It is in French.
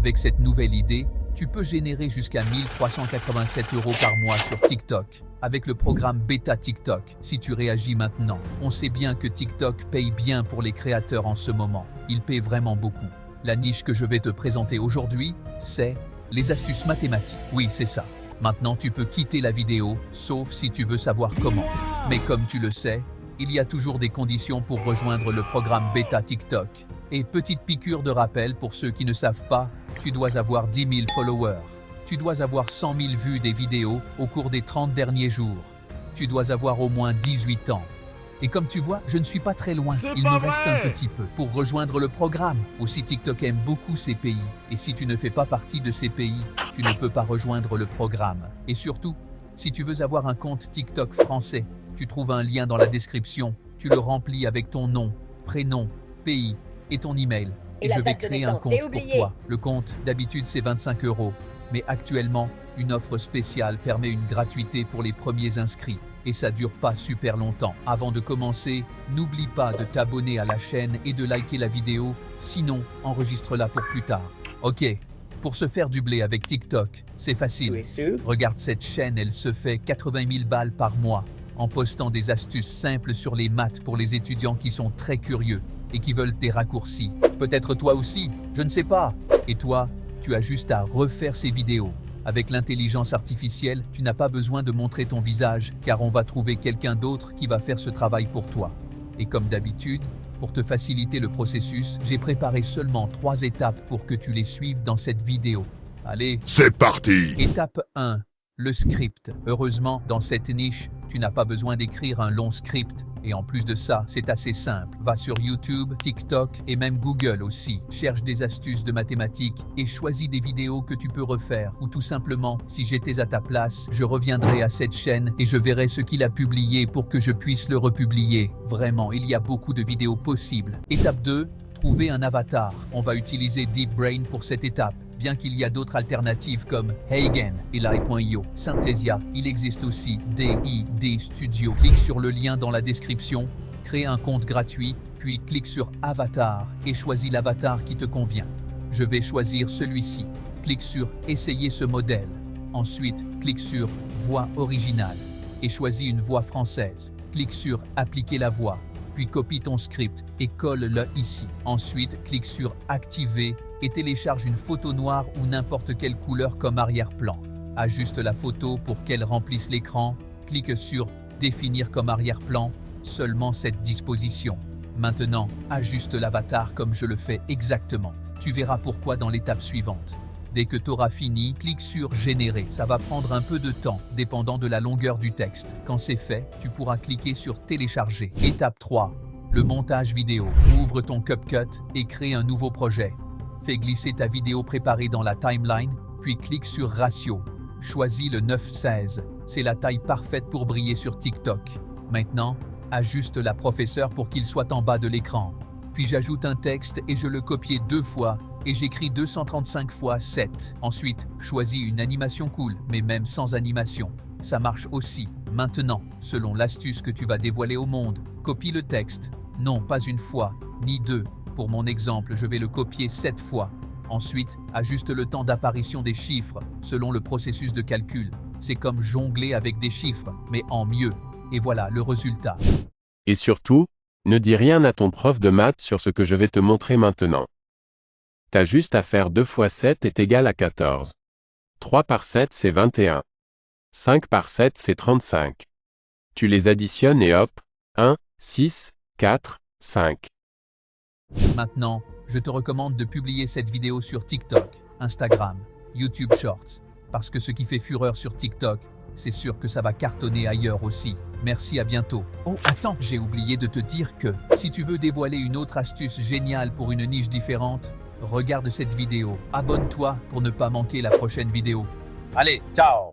Avec cette nouvelle idée, tu peux générer jusqu'à 1387 € par mois sur TikTok, avec le programme Beta TikTok, si tu réagis maintenant. On sait bien que TikTok paye bien pour les créateurs en ce moment. Il paie vraiment beaucoup. La niche que je vais te présenter aujourd'hui, c'est les astuces mathématiques. Oui, c'est ça. Maintenant, tu peux quitter la vidéo, sauf si tu veux savoir comment. Mais comme tu le sais, il y a toujours des conditions pour rejoindre le programme Beta TikTok. Et petite piqûre de rappel pour ceux qui ne savent pas, tu dois avoir 10 000 followers. Tu dois avoir 100 000 vues des vidéos au cours des 30 derniers jours. Tu dois avoir au moins 18 ans. Et comme tu vois, je ne suis pas très loin. Il me reste un petit peu pour rejoindre le programme. Aussi, TikTok aime beaucoup ces pays. Et si tu ne fais pas partie de ces pays, tu ne peux pas rejoindre le programme. Et surtout, si tu veux avoir un compte TikTok français, tu trouves un lien dans la description. Tu le remplis avec ton nom, prénom, pays et ton email. Et je vais créer un compte pour toi. Le compte, d'habitude, c'est 25 €. Mais actuellement, une offre spéciale permet une gratuité pour les premiers inscrits. Et ça dure pas super longtemps. Avant de commencer, n'oublie pas de t'abonner à la chaîne et de liker la vidéo, sinon enregistre-la pour plus tard. Ok, pour se faire du blé avec TikTok, c'est facile. Regarde cette chaîne, elle se fait 80 000 balles par mois en postant des astuces simples sur les maths pour les étudiants qui sont très curieux et qui veulent des raccourcis. Peut-être toi aussi, je ne sais pas. Et toi, tu as juste à refaire ces vidéos. Avec l'intelligence artificielle, tu n'as pas besoin de montrer ton visage, car on va trouver quelqu'un d'autre qui va faire ce travail pour toi. Et comme d'habitude, pour te faciliter le processus, j'ai préparé seulement 3 étapes pour que tu les suives dans cette vidéo. Allez, c'est parti! Étape 1. Le script. Heureusement, dans cette niche, tu n'as pas besoin d'écrire un long script. Et en plus de ça, c'est assez simple. Va sur YouTube, TikTok et même Google aussi. Cherche des astuces de mathématiques et choisis des vidéos que tu peux refaire. Ou tout simplement, si j'étais à ta place, je reviendrais à cette chaîne et je verrais ce qu'il a publié pour que je puisse le republier. Vraiment, il y a beaucoup de vidéos possibles. Étape 2. Trouver un avatar. On va utiliser DeepBrain pour cette étape. Bien qu'il y a d'autres alternatives comme Hagen et Lie.io, Synthesia, il existe aussi DID Studio. Clique sur le lien dans la description, crée un compte gratuit, puis clique sur Avatar et choisis l'avatar qui te convient. Je vais choisir celui-ci. Clique sur Essayer ce modèle. Ensuite, clique sur Voix originale et choisis une voix française. Clique sur Appliquer la voix, puis copie ton script et colle-le ici. Ensuite, clique sur Activer et télécharge une photo noire ou n'importe quelle couleur comme arrière-plan. Ajuste la photo pour qu'elle remplisse l'écran. Clique sur Définir comme arrière-plan, seulement cette disposition. Maintenant, ajuste l'avatar comme je le fais exactement. Tu verras pourquoi dans l'étape suivante. Dès que tu auras fini, clique sur Générer. Ça va prendre un peu de temps, dépendant de la longueur du texte. Quand c'est fait, tu pourras cliquer sur Télécharger. Étape 3. Le montage vidéo. Ouvre ton CapCut et crée un nouveau projet. Fais glisser ta vidéo préparée dans la timeline, puis clique sur Ratio. Choisis le 9:16. C'est la taille parfaite pour briller sur TikTok. Maintenant, ajuste la professeur pour qu'il soit en bas de l'écran. Puis j'ajoute un texte et je le copie 2 fois et j'écris 235 x 7. Ensuite, choisis une animation cool, mais même sans animation. Ça marche aussi. Maintenant, selon l'astuce que tu vas dévoiler au monde, copie le texte. Non, pas une fois, ni 2. Pour mon exemple, je vais le copier 7 fois. Ensuite, ajuste le temps d'apparition des chiffres selon le processus de calcul. C'est comme jongler avec des chiffres, mais en mieux. Et voilà le résultat. Et surtout, ne dis rien à ton prof de maths sur ce que je vais te montrer maintenant. T'as juste à faire 2 x 7 est égal à 14. 3 par 7 c'est 21. 5 par 7 c'est 35. Tu les additionnes et hop, 1, 6, 4, 5. Maintenant, je te recommande de publier cette vidéo sur TikTok, Instagram, YouTube Shorts, parce que ce qui fait fureur sur TikTok, c'est sûr que ça va cartonner ailleurs aussi. Merci, à bientôt. Oh, attends, j'ai oublié de te dire que si tu veux dévoiler une autre astuce géniale pour une niche différente, regarde cette vidéo. Abonne-toi pour ne pas manquer la prochaine vidéo. Allez, ciao!